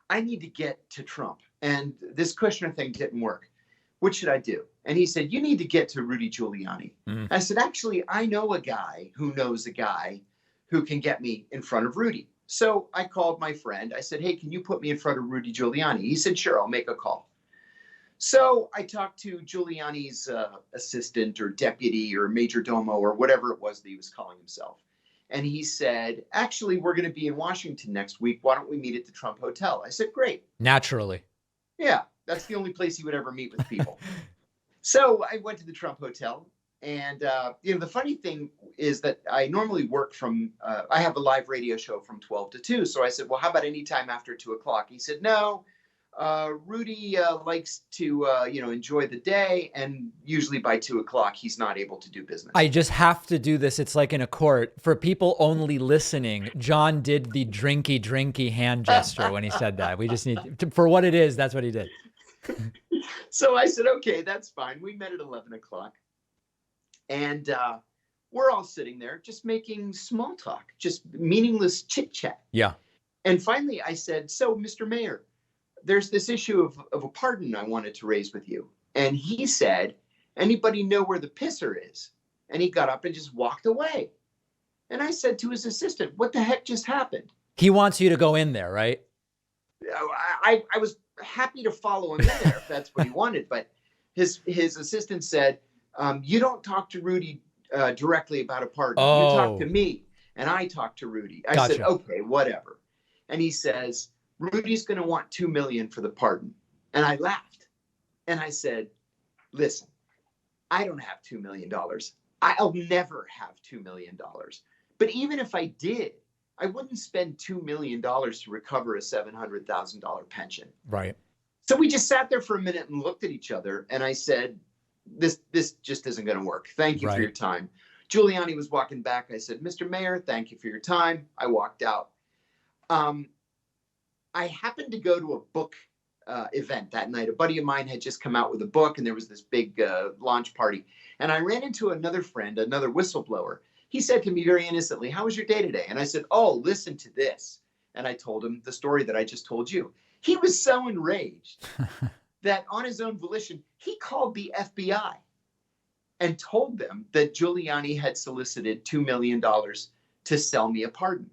I need to get to Trump, and this Kushner thing didn't work. What should I do? And he said, you need to get to Rudy Giuliani. I said, actually, I know a guy who knows a guy who can get me in front of Rudy. So I called my friend. I said, hey, can you put me in front of Rudy Giuliani? He said, sure, I'll make a call. So I talked to Giuliani's assistant or deputy or major domo or whatever it was that he was calling himself. And he said, actually, we're going to be in Washington next week. Why don't we meet at the Trump Hotel? I said, great. Naturally. Yeah, that's the only place he would ever meet with people. So I went to the Trump Hotel. And, the funny thing is that I normally work from, I have a live radio show from 12 to 2. So I said, well, how about any time after 2 o'clock? He said, no, Rudy likes to, enjoy the day. And usually by 2 o'clock, he's not able to do business. I just have to do this. It's like in a court. For people only listening, John did the drinky hand gesture when he said that. We just need to, for what it is, that's what he did. So I said, okay, that's fine. We met at 11 o'clock. And we're all sitting there just making small talk, just meaningless chit chat. Yeah. And finally I said, so Mr. Mayor, there's this issue of a pardon I wanted to raise with you. And he said, anybody know where the pisser is? And he got up and just walked away. And I said to his assistant, what the heck just happened? He wants you to go in there, right? I was happy to follow him in there if that's what he wanted. But his assistant said, you don't talk to Rudy directly about a pardon. You talk to me, and I talk to Rudy. I said, okay, whatever. And he says, Rudy's going to want $2 million for the pardon. And I laughed. And I said, listen, I don't have $2 million. I'll never have $2 million. But even if I did, I wouldn't spend $2 million to recover a $700,000 pension. Right. So we just sat there for a minute and looked at each other. And I said, this just isn't going to work. Thank you for your time. Giuliani was walking back. I said, Mr. Mayor, thank you for your time. I walked out. I happened to go to a book event that night. A buddy of mine had just come out with a book, and there was this big launch party. And I ran into another friend, another whistleblower. He said to me very innocently, how was your day today? And I said, oh, listen to this. And I told him the story that I just told you. He was so enraged that on his own volition, he called the FBI and told them that Giuliani had solicited $2 million to sell me a pardon.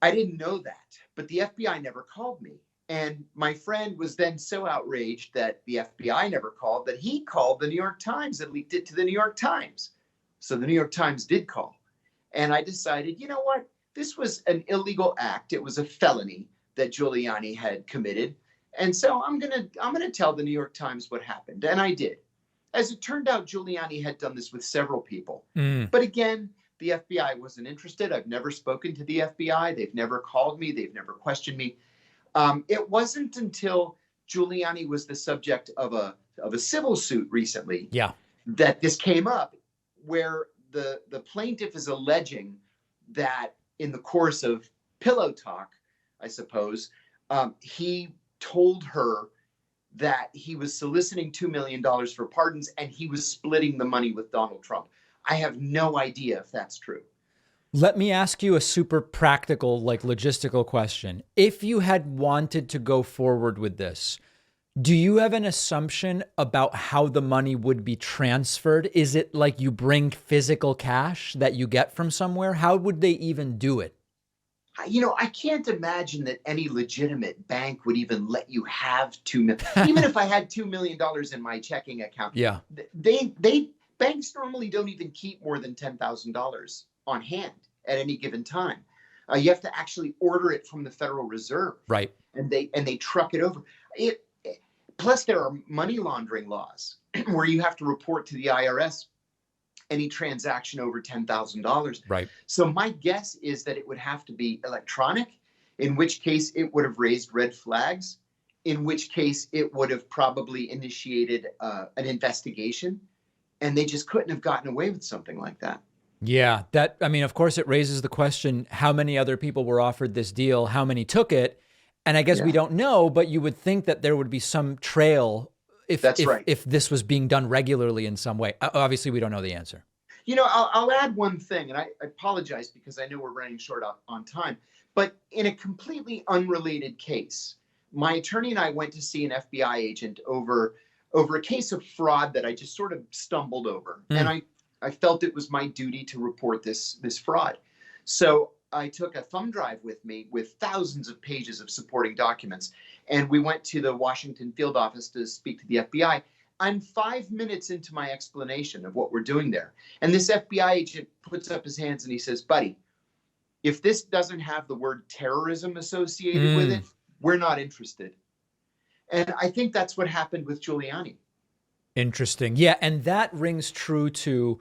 I didn't know that, but the FBI never called me. And my friend was then so outraged that the FBI never called that he called the New York Times and leaked it to the New York Times. So the New York Times did call. And I decided, you know what? This was an illegal act. It was a felony that Giuliani had committed. And so I'm gonna tell the New York Times what happened. And I did. As it turned out, Giuliani had done this with several people. But again, the FBI wasn't interested. I've never spoken to the FBI. They've never called me. They've never questioned me. It wasn't until Giuliani was the subject of a civil suit recently that this came up, where the plaintiff is alleging that in the course of pillow talk, I suppose, he told her that he was soliciting $2 million for pardons and he was splitting the money with Donald Trump. I have no idea if that's true. Let me ask you a super practical, like logistical question. If you had wanted to go forward with this, do you have an assumption about how the money would be transferred? Is it like you bring physical cash that you get from somewhere? How would they even do it? You know, I can't imagine that any legitimate bank would even let you have $2 million. Even if I had $2 million in my checking account, banks normally don't even keep more than $10,000 on hand at any given time. You have to actually order it from the Federal Reserve, right? And they truck it over. Plus, there are money laundering laws where you have to report to the IRS any transaction over $10,000. Right. So my guess is that it would have to be electronic, in which case it would have raised red flags, in which case it would have probably initiated an investigation, and they just couldn't have gotten away with something like that. Yeah, I mean, of course, it raises the question, how many other people were offered this deal? How many took it? And I guess we don't know, but you would think that there would be some trail if this was being done regularly in some way. Obviously, we don't know the answer. You know, I'll add one thing, and I apologize because I know we're running short on time, but in a completely unrelated case, my attorney and I went to see an FBI agent over a case of fraud that I just sort of stumbled over. And I felt it was my duty to report this fraud. So I took a thumb drive with me with thousands of pages of supporting documents. And we went to the Washington field office to speak to the FBI. I'm 5 minutes into my explanation of what we're doing there. And this FBI agent puts up his hands and he says, buddy, if this doesn't have the word terrorism associated with it, we're not interested. And I think that's what happened with Giuliani. Interesting. Yeah. And that rings true to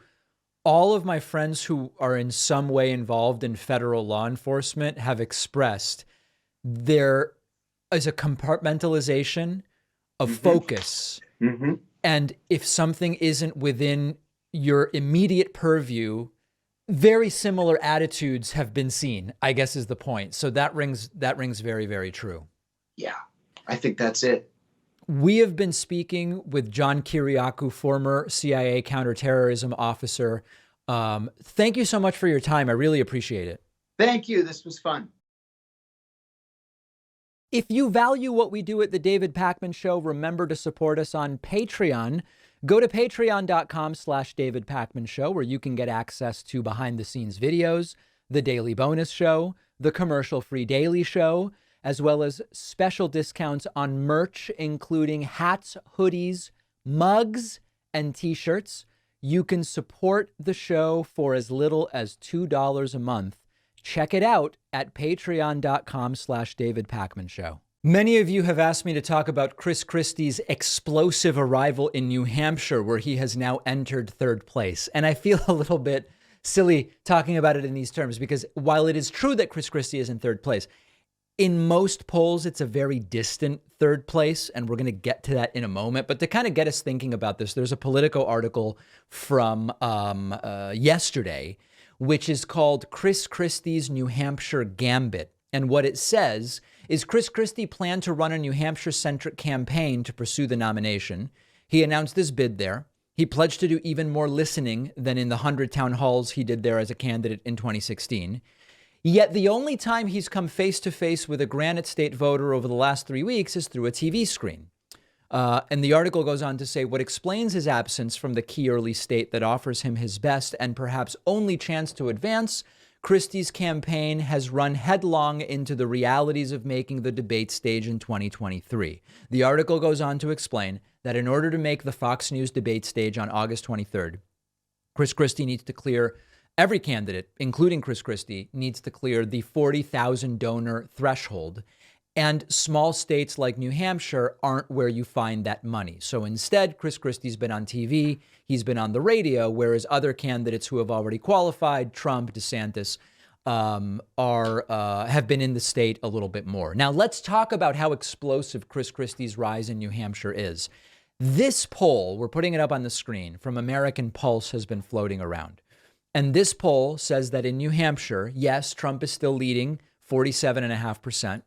all of my friends who are in some way involved in federal law enforcement have expressed there is a compartmentalization of focus. And if something isn't within your immediate purview, very similar attitudes have been seen, I guess is the point. So that rings very, very true. Yeah, I think that's it. We have been speaking with John Kiriakou, former CIA counterterrorism officer. Thank you so much for your time. I really appreciate it. Thank you. This was fun. If you value what we do at The David Pakman Show, remember to support us on Patreon. Go to patreon.com/David Pakman Show, where you can get access to behind the scenes videos, the daily bonus show, the commercial-free daily show, as well as special discounts on merch, including hats, hoodies, mugs, and t-shirts. You can support the show for as little as $2 a month. Check it out at patreon.com/David Pakman Show. Many of you have asked me to talk about Chris Christie's explosive arrival in New Hampshire, where he has now entered third place. And I feel a little bit silly talking about it in these terms, because while it is true that Chris Christie is in third place, in most polls, it's a very distant third place, and we're going to get to that in a moment. But to kind of get us thinking about this, there's a Politico article from yesterday, which is called Chris Christie's New Hampshire Gambit. And what it says is Chris Christie planned to run a New Hampshire-centric campaign to pursue the nomination. He announced his bid there. He pledged to do even more listening than in the 100 town halls he did there as a candidate in 2016. Yet the only time he's come face-to-face with a Granite State voter over the last 3 weeks is through a TV screen. And the article goes on to say what explains his absence from the key early state that offers him his best and perhaps only chance to advance. Christie's campaign has run headlong into the realities of making the debate stage in 2023. The article goes on to explain that in order to make the Fox News debate stage on August 23rd, Chris Christie needs to clear, every candidate, including Chris Christie, needs to clear the 40,000 donor threshold. And small states like New Hampshire aren't where you find that money. So instead, Chris Christie's been on TV, he's been on the radio, whereas other candidates who have already qualified, Trump, DeSantis, have been in the state a little bit more. Now, let's talk about how explosive Chris Christie's rise in New Hampshire is. This poll, we're putting it up on the screen, from American Pulse has been floating around. And this poll says that in New Hampshire, yes, Trump is still leading 47.5%.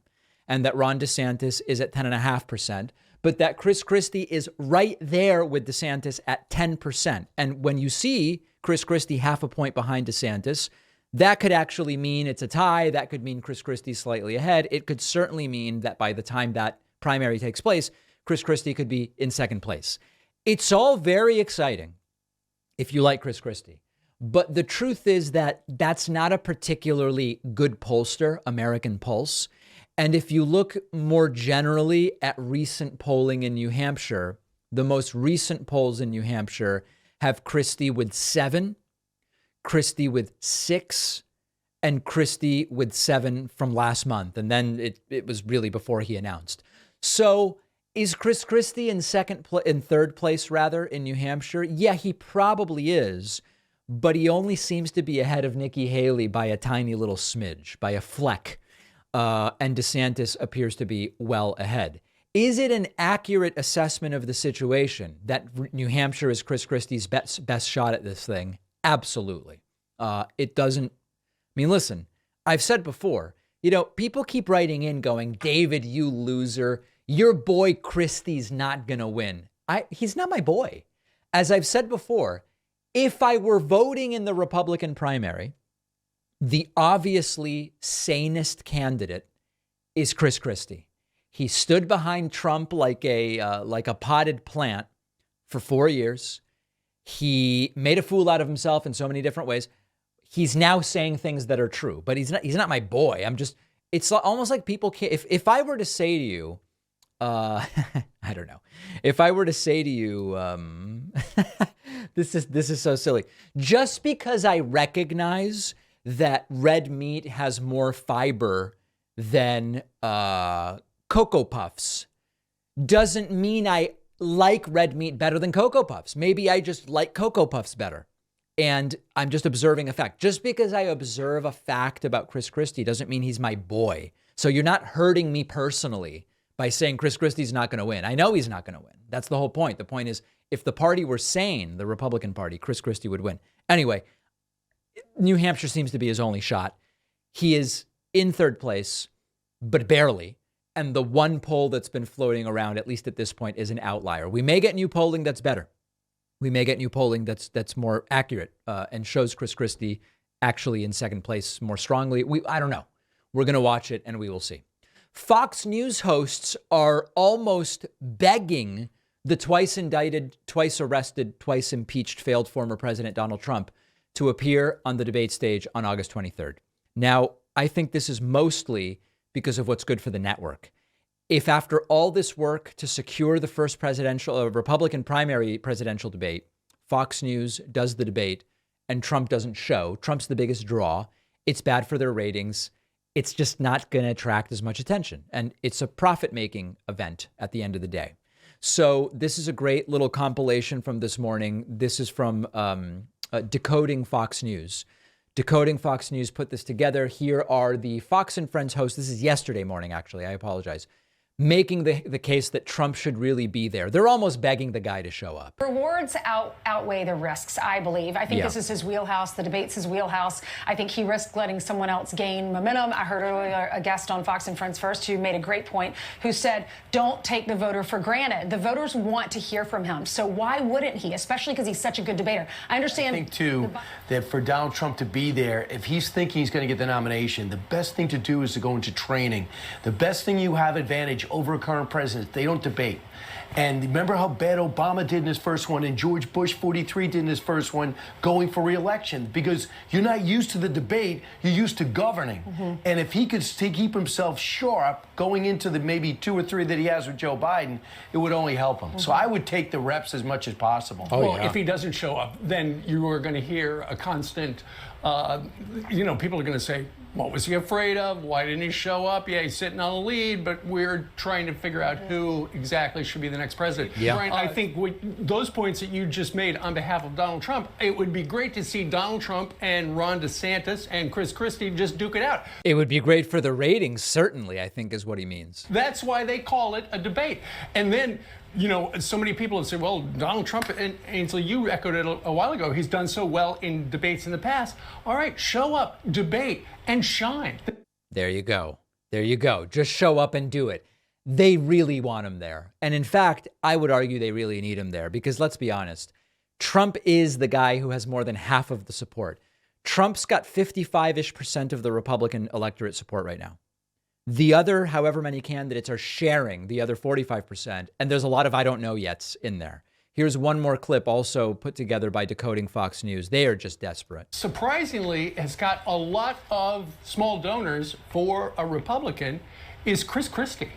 And that Ron DeSantis is at 10.5%, but that Chris Christie is right there with DeSantis at 10%. And when you see Chris Christie half a point behind DeSantis, that could actually mean it's a tie. That could mean Chris Christie slightly ahead. It could certainly mean that by the time that primary takes place, Chris Christie could be in second place. It's all very exciting if you like Chris Christie. But the truth is that that's not a particularly good pollster, American Pulse. And if you look more generally at recent polling in New Hampshire, the most recent polls in New Hampshire have Christie with 7, Christie with 6, and Christie with 7 from last month. And then it was really before he announced. So is Chris Christie in third place rather in New Hampshire? Yeah, he probably is. But he only seems to be ahead of Nikki Haley by a tiny little smidge, by a fleck. And DeSantis appears to be well ahead. Is it an accurate assessment of the situation that New Hampshire is Chris Christie's best shot at this thing? Absolutely. It doesn't. I mean, listen, I've said before, people keep writing in going, David, you loser, your boy Christie's not going to win. He's not my boy. As I've said before, if I were voting in the Republican primary, the obviously sanest candidate is Chris Christie. He stood behind Trump like a potted plant for 4 years. He made a fool out of himself in so many different ways. He's now saying things that are true, but he's not my boy. It's almost like people can't, if I were to say to you, I don't know, if I were to say to you, this is so silly. Just because I recognize that red meat has more fiber than Cocoa Puffs doesn't mean I like red meat better than Cocoa Puffs. Maybe I just like Cocoa Puffs better. And I'm just observing a fact. Just because I observe a fact about Chris Christie doesn't mean he's my boy. So you're not hurting me personally by saying Chris Christie's not going to win. I know he's not going to win. That's the whole point. The point is, if the party were sane, the Republican Party, Chris Christie would win. Anyway, New Hampshire seems to be his only shot. He is in third place, but barely. And the one poll that's been floating around, at least at this point, is an outlier. We may get new polling that's better. We may get new polling that's more accurate and shows Chris Christie actually in second place more strongly. I don't know. We're going to watch it and we will see. Fox News hosts are almost begging the twice indicted, twice arrested, twice impeached, failed former President Donald Trump to appear on the debate stage on August 23rd. Now, I think this is mostly because of what's good for the network. If after all this work to secure the first Republican primary presidential debate, Fox News does the debate and Trump doesn't show, Trump's the biggest draw, it's bad for their ratings. It's just not going to attract as much attention. And it's a profit-making event at the end of the day. So this is a great little compilation from this morning. This is from Decoding Fox News. Decoding Fox News put this together. Here are the Fox and Friends hosts. This is yesterday morning, actually. I apologize. Making the case that Trump should really be there. They're almost begging the guy to show up. Rewards outweigh the risks, I believe. I think this is his wheelhouse. The debate's his wheelhouse. I think he risked letting someone else gain momentum. I heard earlier a guest on Fox and Friends First who made a great point, who said, don't take the voter for granted. The voters want to hear from him. So why wouldn't he, especially because he's such a good debater? I understand. I think, too, that for Donald Trump to be there, if he's thinking he's going to get the nomination, the best thing to do is to go into training. The best thing you have advantage over a current president, they don't debate. And remember how bad Obama did in his first one and George Bush 43 did in his first one, going for re-election, because you're not used to the debate, you're used to governing. And if he could keep himself sharp going into the maybe 2 or 3 that he has with Joe Biden, it would only help him. So I would take the reps as much as possible. If he doesn't show up, then you are going to hear a constant, people are going to say, what was he afraid of? Why didn't he show up? Yeah, he's sitting on the lead, but we're trying to figure out who exactly should be the next president. Brian, I think those points that you just made on behalf of Donald Trump, it would be great to see Donald Trump and Ron DeSantis and Chris Christie just duke it out. It would be great for the ratings, certainly, I think is what he means. That's why they call it a debate. And then, so many people have said, well, Donald Trump, and Ainsley, you echoed it a while ago, he's done so well in debates in the past. All right, show up, debate, and shine. There you go. There you go. Just show up and do it. They really want him there. And in fact, I would argue they really need him there because let's be honest, Trump is the guy who has more than half of the support. Trump's got 55-ish% of the Republican electorate support right now. The other, however many candidates are sharing the other 45%. And there's a lot of I don't know yets in there. Here's one more clip also put together by Decoding Fox News. They are just desperate. Surprisingly, has got a lot of small donors for a Republican is Chris Christie.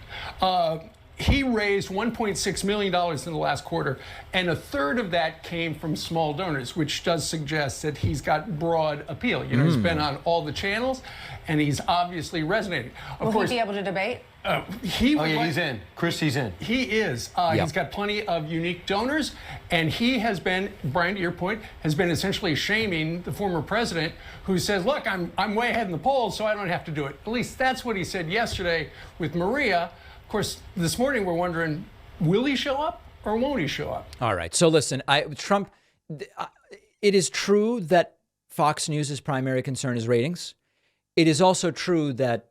He raised $1.6 million in the last quarter, and a third of that came from small donors, which does suggest that he's got broad appeal. He's been on all the channels, and he's obviously resonating. Will he be able to debate? He's in. Christie's in. He is. He's got plenty of unique donors, and he has been, Brian, to your point, has been essentially shaming the former president who says, look, I'm way ahead in the polls, so I don't have to do it. At least that's what he said yesterday with Maria. Of course, this morning we're wondering, will he show up or won't he show up? All right. So listen, Trump, it is true that Fox News' primary concern is ratings. It is also true that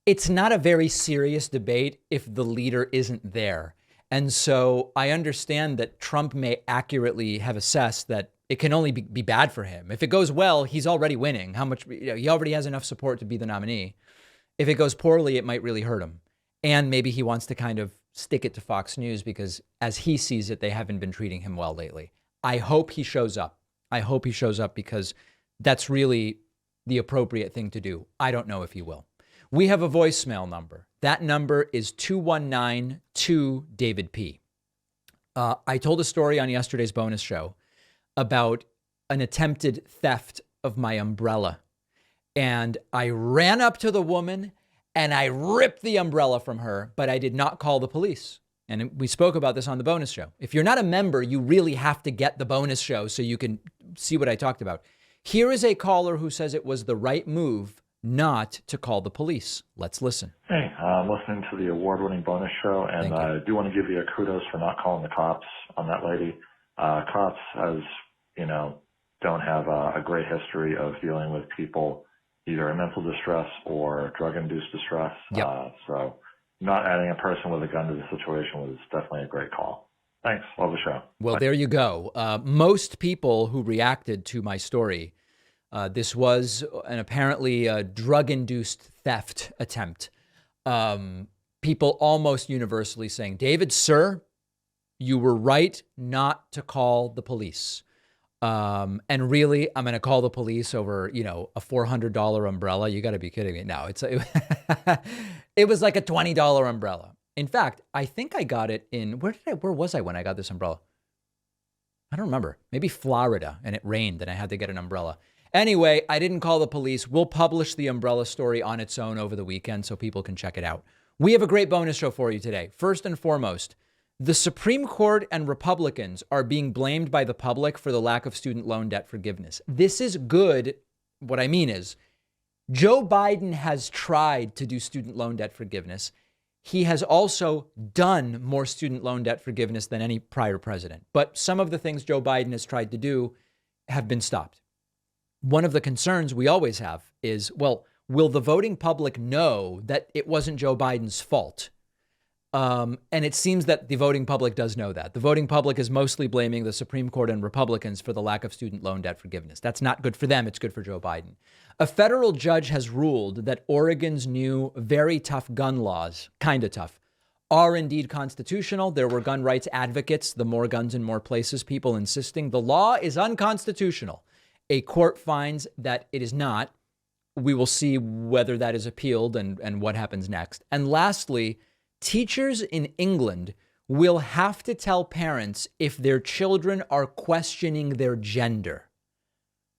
it's not a very serious debate if the leader isn't there. And so I understand that Trump may accurately have assessed that it can only be bad for him. If it goes well, he's already winning. He already has enough support to be the nominee. If it goes poorly, it might really hurt him. And maybe he wants to kind of stick it to Fox News because as he sees it, they haven't been treating him well lately. I hope he shows up. I hope he shows up because that's really the appropriate thing to do. I don't know if he will. We have a voicemail number. That number is 219-2-DAVID-P. I told a story on yesterday's bonus show about an attempted theft of my umbrella. And I ran up to the woman and I ripped the umbrella from her, but I did not call the police. And we spoke about this on the bonus show. If you're not a member, you really have to get the bonus show so you can see what I talked about. Here is a caller who says it was the right move not to call the police. Let's listen. Hey, I'm listening to the award-winning bonus show, and I do want to give you a kudos for not calling the cops on that lady. Cops, as you know, don't have a great history of dealing with people either in mental distress or drug-induced distress. So not adding a person with a gun to the situation was definitely a great call. Thanks. Love the show. Well, Bye. There you go. Most people who reacted to my story, this was an apparently drug-induced theft attempt. People almost universally saying, David, sir, You were right not to call the police. And really, I'm going to call the police over, you know, a $400 umbrella. You got to be kidding me. No, it was like a $20 umbrella. In fact, I think I got it in, where was I when I got this umbrella? I don't remember. Maybe Florida, and it rained and I had to get an umbrella. Anyway, I didn't call the police. We'll publish the umbrella story on its own over the weekend so people can check it out. We have a great bonus show for you today. First and foremost, the Supreme Court and Republicans are being blamed by the public for the lack of student loan debt forgiveness. This is good. What I mean is, Joe Biden has tried to do student loan debt forgiveness. He has also done more student loan debt forgiveness than any prior president. But some of the things Joe Biden has tried to do have been stopped. One of the concerns we always have is, well, will the voting public know that it wasn't Joe Biden's fault? And it seems that the voting public does know that. The voting public is mostly blaming the Supreme Court and Republicans for the lack of student loan debt forgiveness. That's not good for them. It's good for Joe Biden. A federal judge has ruled that Oregon's new very tough gun laws, kind of tough, are indeed constitutional. There were gun rights advocates, the more guns in more places, people insisting the law is unconstitutional. A court finds that it is not. We will see whether that is appealed and what happens next. And lastly, teachers in England will have to tell parents if their children are questioning their gender.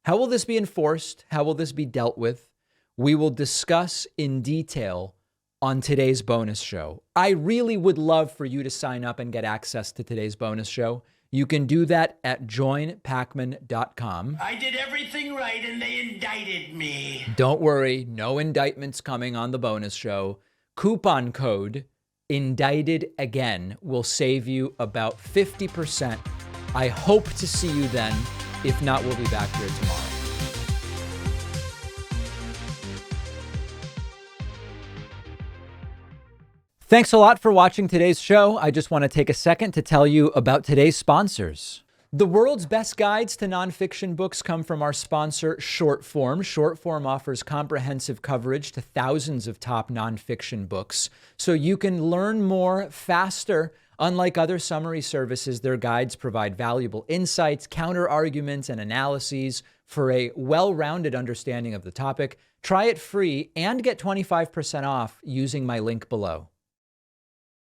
How will this be enforced? How will this be dealt with? We will discuss in detail on today's bonus show. I really would love for you to sign up and get access to today's bonus show. You can do that at joinpacman.com. I did everything right and they indicted me. Don't worry, no indictments coming on the bonus show. Coupon code indicted again will save you about 50%. I hope to see you then. If not, we'll be back here tomorrow. Thanks a lot for watching today's show. I just want to take a second to tell you about today's sponsors. The world's best guides to nonfiction books come from our sponsor, Shortform. Shortform offers comprehensive coverage to thousands of top nonfiction books, so you can learn more faster. Unlike other summary services, their guides provide valuable insights, counter-arguments, and analyses for a well-rounded understanding of the topic. Try it free and get 25% off using my link below.